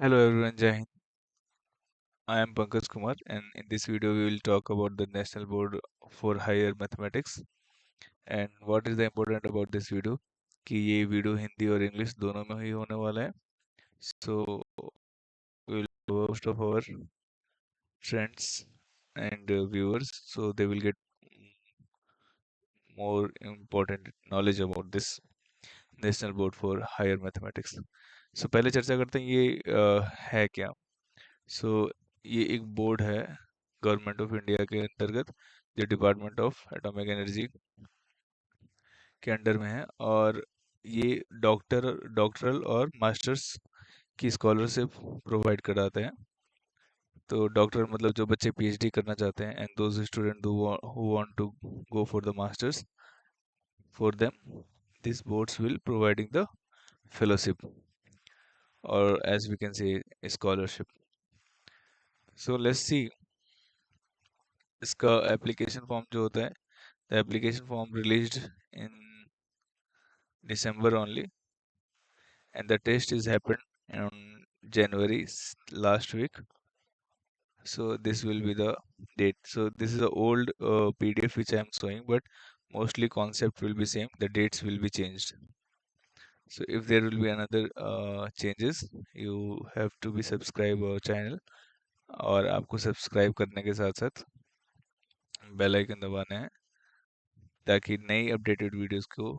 Hello everyone, Jai Hind. I am Pankaj Kumar and in this video we will talk about the National Board for Higher Mathematics and what is the important about this video कि ये video Hindi और English दोनों में ही होने वाला है. So we will most of our friends and viewers so they will get more important knowledge about this National Board for Higher Mathematics. So पहले चर्चा करते हैं ये है क्या. सो ये एक बोर्ड है गवर्नमेंट ऑफ इंडिया के अंतर्गत जो डिपार्टमेंट ऑफ एटॉमिक एनर्जी के अंडर में है और ये डॉक्टरल और मास्टर्स की स्कॉलरशिप प्रोवाइड कराते हैं. तो डॉक्टर मतलब जो बच्चे पीएचडी करना चाहते हैं and those student who want to go for the masters for them this boards will providing the fellowship और as we can say scholarship. So let's see इसका एप्लीकेशन फॉर्म जो होता है. The application form released in December only, and the test is happened on January last week. So this will be the date. So this is the old PDF which I am showing, but mostly concept will be same. The dates will be changed. So if there will be another changes, you have to be subscribe our channel और आपको subscribe करने के साथ साथ bell icon दबाना है ताकि नई अपडेटेड वीडियोस को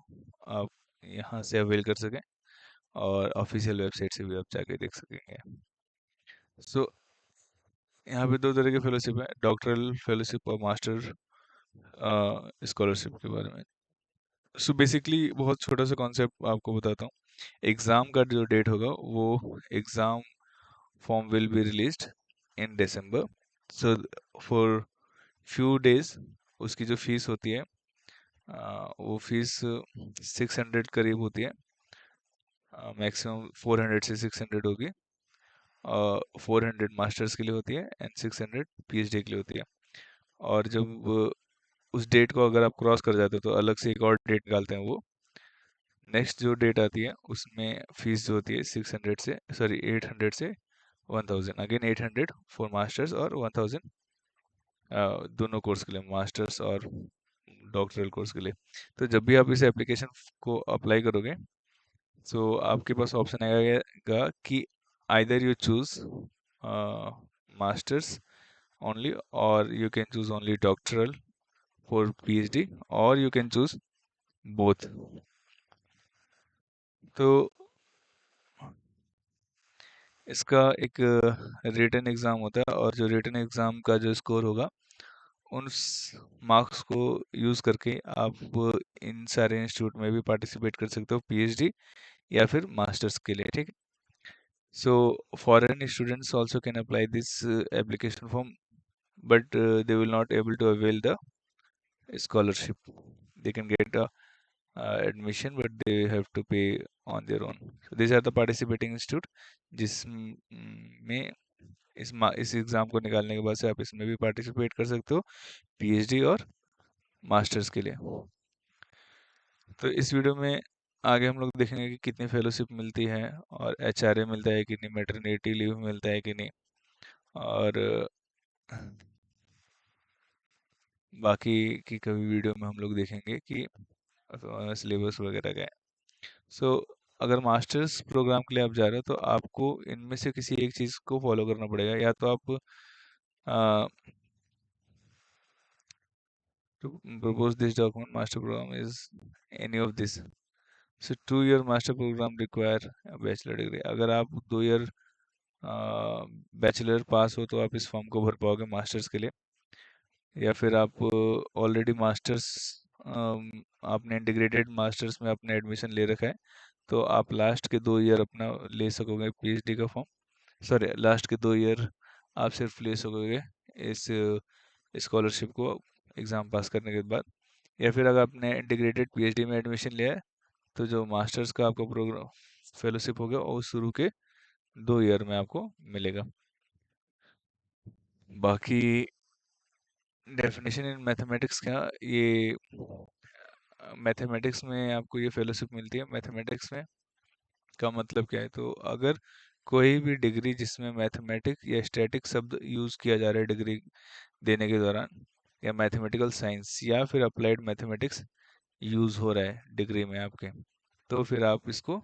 आप यहाँ से अवेल कर सकें और ऑफिशियल वेबसाइट से भी आप जाके देख सकेंगे. सो यहाँ पे दो तरह के फेलोशिप है, डॉक्टरल फेलोशिप और मास्टर स्कॉलरशिप के बारे में. सो बेसिकली बहुत छोटा सा कॉन्सेप्ट आपको बताता हूँ. एग्ज़ाम का जो डेट होगा वो exam form will be released in December. So for few days उसकी जो फीस होती है वो फीस 600 करीब होती है. मैक्सिमम 400 से 600 होगी. 400 मास्टर्स के लिए होती है एंड 600 पीएचडी के लिए होती है. और जब उस डेट को अगर आप क्रॉस कर जाते हो तो अलग से एक और डेट निकालते हैं वो. नेक्स्ट जो डेट आती है उसमें फीस जो होती है 600 से 800 से 1000. अगेन 800 फॉर मास्टर्स और 1000 दोनों कोर्स के लिए, मास्टर्स और डॉक्टरल कोर्स के लिए. तो जब भी आप इस एप्लीकेशन को अप्लाई करोगे तो आपके पास ऑप्शन आएगा कि either you choose masters only or you can choose only doctoral for PhD or you can choose both. तो इसका एक रिटन एग्ज़ाम होता है और जो रिटन एग्ज़ाम का जो स्कोर होगा उन मार्क्स को यूज़ करके आप इन सारे इंस्टीट्यूट में भी पार्टिसिपेट कर सकते हो पीएचडी या फिर मास्टर्स के लिए. ठीक है. So foreign students also can apply this application form but they will not able to avail the scholarship. They can get a admission but they have to pay on their own. So these are the participating institute जिसमें इस exam को निकालने के बाद से आप इसमें भी पार्टिसिपेट कर सकते हो पीएचडी और मास्टर्स के लिए. तो इस वीडियो में आगे हम लोग देखेंगे कि कितनी फेलोशिप मिलती है और एचआरए मिलता है कि नहीं, मैटरनिटी लीव मिलता है कि नहीं और बाकी की कभी वीडियो में हम लोग देखेंगे कि सिलेबस वगैरह का है. सो अगर मास्टर्स प्रोग्राम के लिए आप जा रहे हो तो आपको इनमें से किसी एक चीज़ को फॉलो करना पड़ेगा. या तो आप to propose this document master program is any of this. So 2 year master program require a bachelor degree. अगर आप 2 year बैचलर पास हो तो आप इस फॉर्म को भर पाओगे मास्टर्स के लिए. या फिर आप ऑलरेडी मास्टर्स आपने इंटीग्रेटेड मास्टर्स में अपने एडमिशन ले रखा है तो आप लास्ट के 2 ईयर अपना ले सकोगे पीएचडी का फॉर्म. लास्ट के 2 ईयर आप सिर्फ ले सकोगे इस स्कॉलरशिप को एग्ज़ाम पास करने के बाद. या फिर अगर आपने इंटीग्रेटेड पीएचडी में एडमिशन लिया है तो जो मास्टर्स का आपका प्रोग्राम फेलोशिप हो गया और शुरू के 2 ईयर में आपको मिलेगा. बाकी डेफिनेशन इन मैथमेटिक्स का ये मैथमेटिक्स में आपको ये फेलोशिप मिलती है. मैथमेटिक्स में का मतलब क्या है, तो अगर कोई भी डिग्री जिसमें मैथमेटिक्स या स्टैटिक शब्द यूज किया जा रहा है डिग्री देने के दौरान, या मैथमेटिकल साइंस या फिर अप्लाइड मैथमेटिक्स यूज हो रहा है डिग्री में आपके, तो फिर आप इसको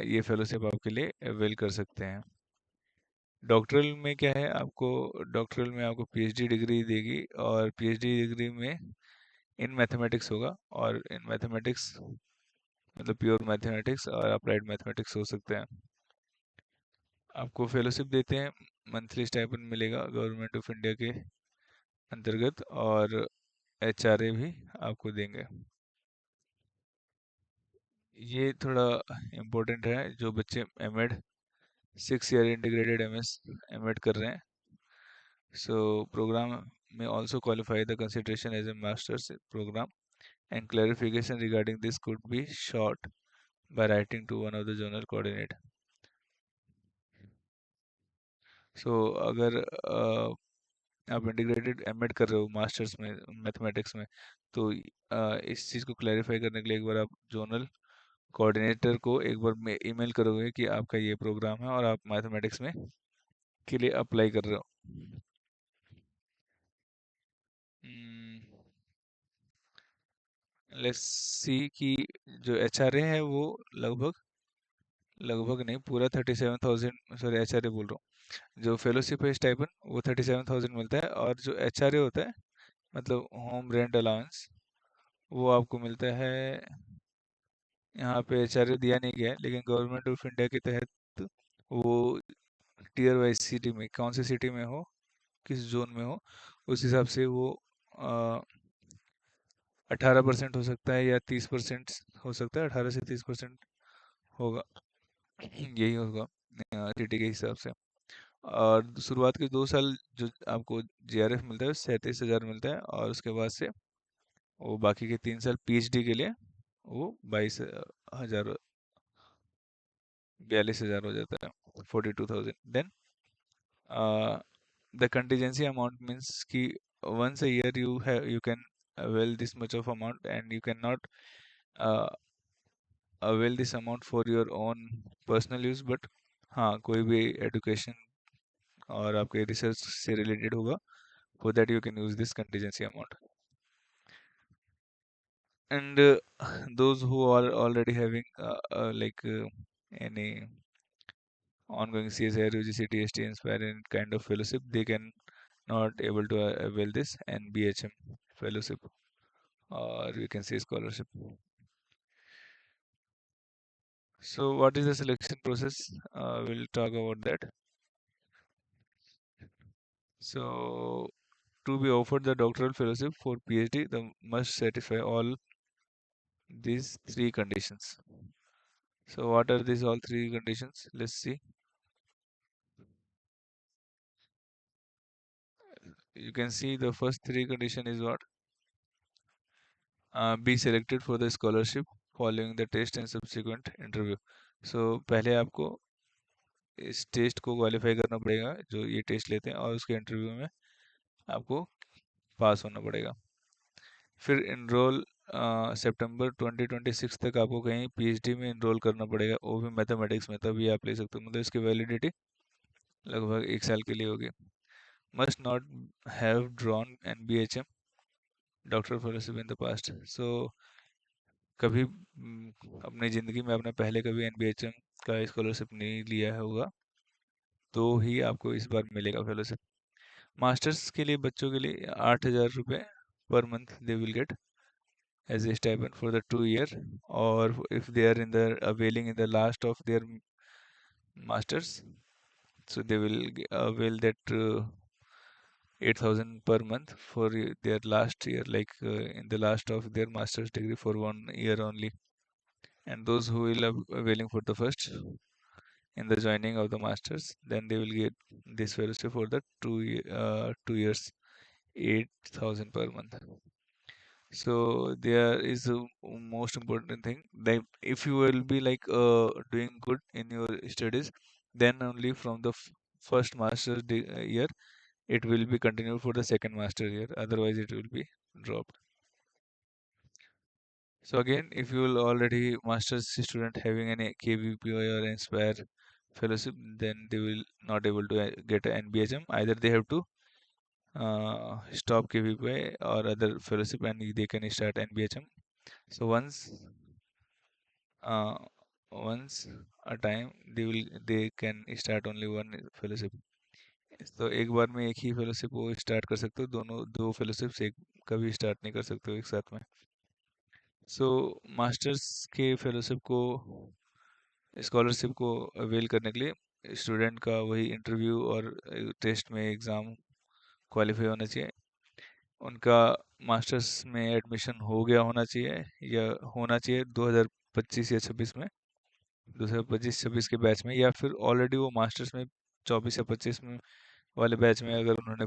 ये फेलोशिप आपके लिए अवेल कर सकते हैं। डॉक्टरल में क्या है, आपको डॉक्टरल में आपको पीएचडी डिग्री देगी, और पीएचडी डिग्री में इन मैथमेटिक्स होगा, और इन मैथमेटिक्स मतलब प्योर मैथमेटिक्स और अप्लाइड मैथमेटिक्स हो सकते हैं। आपको फेलोशिप देते हैं, मंथली स्टाइपेंड मिलेगा गवर्नमेंट ऑफ इंडिया के अंतर्गत, और एचआरए भी आपको देंगे। ये थोड़ा इम्पोर्टेंट है, जो बच्चे MEd 6 year integrated MS MEd कर रहे हैं, सो प्रोग्राम में also qualify the consideration as a master's program, and clarification regarding this could be sought by writing to one of the zonal coordinate. So अगर आप integrated MEd कर रहे हो masters में मैथमेटिक्स में, तो इस चीज़ को क्लैरिफाई करने के लिए एक बार आप जोनल कोऑर्डिनेटर को एक बार ईमेल करोगे कि आपका ये प्रोग्राम है और आप मैथमेटिक्स में के लिए अप्लाई कर रहे हो। लेट्स सी कि जो एचआरए है वो लगभग लगभग नहीं, पूरा 37,000, सॉरी एचआरए बोल रहा हूँ, जो फेलोशिप है स्टाइपेंड वो 37,000 मिलता है, और जो एचआरए होता है मतलब होम रेंट अलाउंस, वो आपको मिलता है, यहाँ पे एचआरए दिया नहीं गया है, लेकिन गवर्नमेंट ऑफ इंडिया के तहत वो टीयर वाइज सिटी में, कौन सी सिटी में हो, किस जोन में हो, उस हिसाब से वो 18% हो सकता है या 30% हो सकता है, 18 से 30% होगा। यही होगा सिटी के हिसाब से। और शुरुआत के 2 साल जो आपको जीआरएफ मिलता है 37,000 मिलता है, और उसके बाद से वो बाकी के 3 साल पीएचडी के लिए वो 22,000, 42,000 हो जाता है, 42,000। Then the contingency amount means कि once a year you can avail this much of amount, and you cannot uh, avail this amount for your own personal use, but हाँ कोई भी एजुकेशन और आपके रिसर्च से रिलेटेड होगा, for that you can use this contingency amount. And those who are already having any ongoing CSIR, UGC, TST, Inspire and kind of fellowship, they can not able to avail this and BHM fellowship, or we can say scholarship. So what is the selection process? We'll talk about that. So to be offered the doctoral fellowship for PhD, the must satisfy all these three conditions. So what are these all three conditions? Let's see. You can see the first three condition is what? Be selected for the scholarship following the test and subsequent interview. So पहले आपको इस test को qualify करना पड़ेगा, जो ये test लेते हैं, और उसके इंटरव्यू में आपको पास होना पड़ेगा। फिर इनरोल सितंबर 2026 तक आपको कहीं पीएचडी में इनरोल करना पड़ेगा, वो भी मैथमेटिक्स में, तभी आप ले सकते हो, मतलब इसकी वैलिडिटी लगभग 1 साल के लिए होगी। Must not have drawn N B H M doctor fellowship in the past. So कभी अपनी ज़िंदगी में आपने पहले कभी एन बी एच एम का स्कॉलरशिप नहीं लिया होगा, तो ही आपको इस बार मिलेगा फेलोशिप। मास्टर्स के लिए बच्चों के लिए 8,000 रुपये per month they will get as a stipend for the 2 year, or if they are in the availing in the last of their masters, so they will avail that 8,000 per month for their last year, like in the last of their master's degree for 1 year only. And those who will availing for the first in the joining of the masters, then they will get this fellowship for the 2 years, 8,000 per month. So there is a most important thing that if you will be like doing good in your studies, then only from the first master's year it will be continued for the second master year. Otherwise, it will be dropped. So again, if you will already master's student having an KVPI or Inspire fellowship, then they will not able to get an NBHM. Either they have to stop KVPI or other fellowship and they can start NBHM. So uh, once a time they can start only one fellowship. तो एक बार में एक ही fellowship वो start कर सकते हो, दोनों दो फेलोशिप्स एक कभी स्टार्ट नहीं कर सकते हो एक साथ में। सो मास्टर्स के फेलोशिप को स्कॉलरशिप को अवेल करने के लिए स्टूडेंट का वही इंटरव्यू और टेस्ट में एग्ज़ाम क्वालिफाई होना चाहिए। उनका मास्टर्स में एडमिशन हो गया होना चाहिए या होना चाहिए 2025 या 26 में, 2025-26 के बैच में, या फिर ऑलरेडी वो मास्टर्स में 24 या 25 में वाले बैच में अगर उन्होंने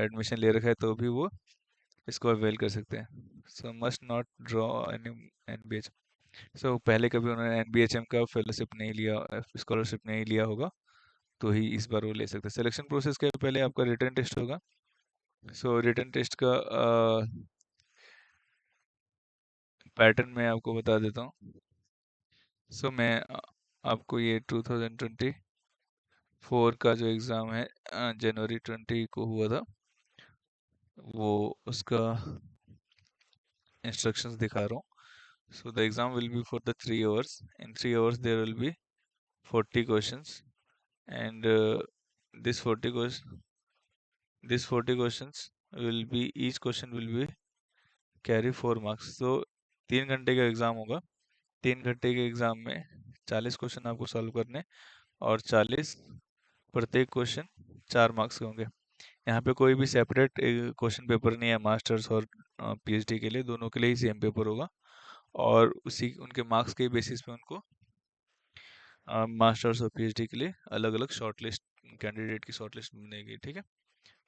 एडमिशन ले रखा है तो भी वो इसको अवेल कर सकते हैं। So must not draw any NBH. So पहले कभी उन्होंने एनबीएचएम का फेलोशिप नहीं लिया, स्कॉलरशिप नहीं लिया होगा, तो ही इस बार वो ले सकते हैं। सिलेक्शन प्रोसेस के पहले आपका रिटन टेस्ट होगा। सो रिटन टेस्ट का पैटर्न मैं आपको बता देता हूँ। सो मैं आपको ये 2024 का जो एग्ज़ाम है जनवरी 20 को हुआ था, वो उसका इंस्ट्रक्शंस दिखा रहा हूँ। So the exam will be for the 3 hours. In 3 hours there will be 40 questions, and this 40 questions this 40 questions will be, each question will be carry 4 marks. So 3 घंटे का एग्ज़ाम होगा। 3 घंटे के एग्ज़ाम में 40 question आपको solve करने, और 40 प्रत्येक क्वेश्चन 4 मार्क्स के होंगे। यहाँ पे कोई भी सेपरेट क्वेश्चन पेपर नहीं है मास्टर्स और पीएचडी के लिए, दोनों के लिए ही सेम पेपर होगा, और उसी उनके मार्क्स के बेसिस पे उनको मास्टर्स और पीएचडी के लिए अलग अलग शॉर्ट लिस्ट, कैंडिडेट की शॉर्ट लिस्ट बनेगी। ठीक है,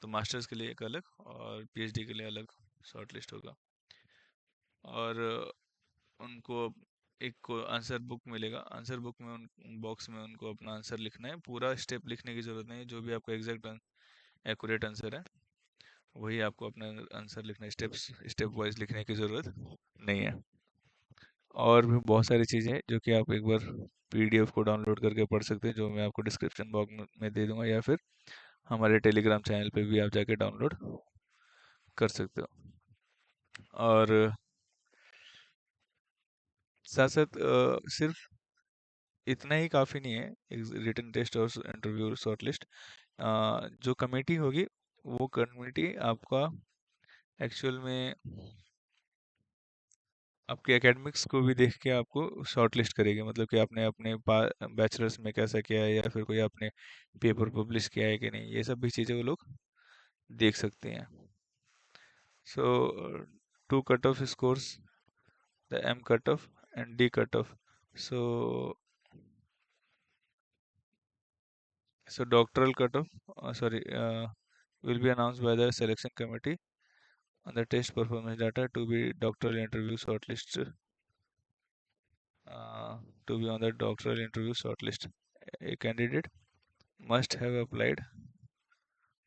तो मास्टर्स के लिए एक अलग और पीएचडी के लिए अलग शॉर्ट लिस्ट होगा। और उनको एक को आंसर बुक मिलेगा। आंसर बुक में उन बॉक्स में उनको अपना आंसर लिखना है। पूरा स्टेप लिखने की ज़रूरत नहीं है, जो भी आपका एग्जैक्ट एक्यूरेट आंसर है वही आपको अपना आंसर लिखना है। स्टेप्स स्टेप वाइज लिखने की ज़रूरत नहीं है। और भी बहुत सारी चीज़ें हैं जो कि आप एक बार पीडीएफ को डाउनलोड करके पढ़ सकते हैं, जो मैं आपको डिस्क्रिप्शन बॉक्स में दे दूंगा, या फिर हमारे टेलीग्राम चैनल पे भी आप जाके डाउनलोड कर सकते हो। और साथ साथ सिर्फ इतना ही काफ़ी नहीं है रिटन टेस्ट और इंटरव्यू शॉर्ट लिस्ट। जो कमेटी होगी वो कमेटी आपका एक्चुअल में आपके एकेडमिक्स को भी देख के आपको शॉर्ट लिस्ट करेगी। मतलब कि आपने अपने बैचलर्स में कैसा किया है, या फिर कोई आपने पेपर पब्लिश किया है कि नहीं, ये सब भी चीज़ें वो लोग देख सकते हैं। So two cut off scores, the M cut off and D cut off. So doctoral cutoff, will be announced by the selection committee on the test performance data to be doctoral interview shortlist, to be on the doctoral interview shortlist. A candidate must have applied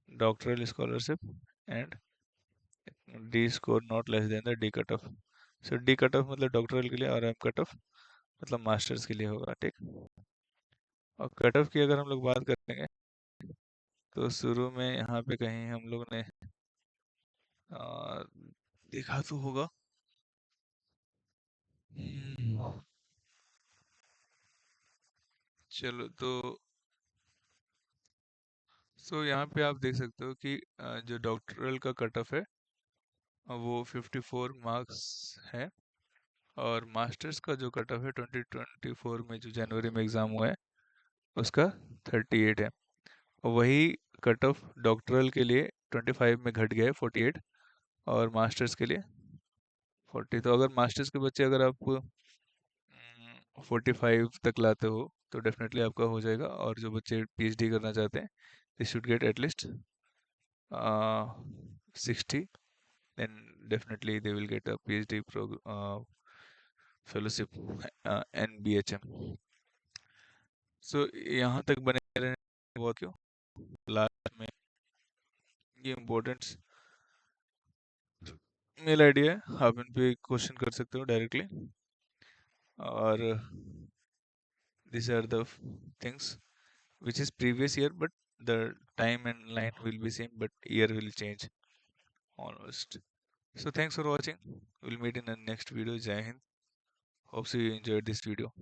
doctoral scholarship and D score not less than the D cutoff. So D cutoff मतलब doctoral के लिए, और M cutoff मतलब masters के लिए होगा। ठीक, और कट ऑफ की अगर हम लोग बात करेंगे तो शुरू में यहाँ पे कहीं हम लोग ने आ, देखा तो होगा। चलो तो यहाँ पे आप देख सकते हो कि जो डॉक्टरल का कट ऑफ है वो 54 मार्क्स है, और मास्टर्स का जो कट ऑफ है 2024 में जो जनवरी में एग्ज़ाम हुआ है उसका 38 है। और वही कट ऑफ डॉक्टरल के लिए 25 में घट गया है 48, और मास्टर्स के लिए 40। तो अगर मास्टर्स के बच्चे अगर आप 45 तक लाते हो तो डेफिनेटली आपका हो जाएगा, और जो बच्चे पीएचडी करना चाहते हैं they should get at least 60, then definitely they will get a PhD fellowship, NBHM. So यहाँ तक बने रहने हुआ क्यों? लास्ट में ये इम्पोर्टेंट मेल आईडी है, आप इन पे क्वेश्चन कर सकते हो डायरेक्टली। और these are the things which is previous year, but the time and line will be same, but year will change almost. So thanks for watching. We'll meet in the next video. Jai Hind. Hope so you enjoyed this video.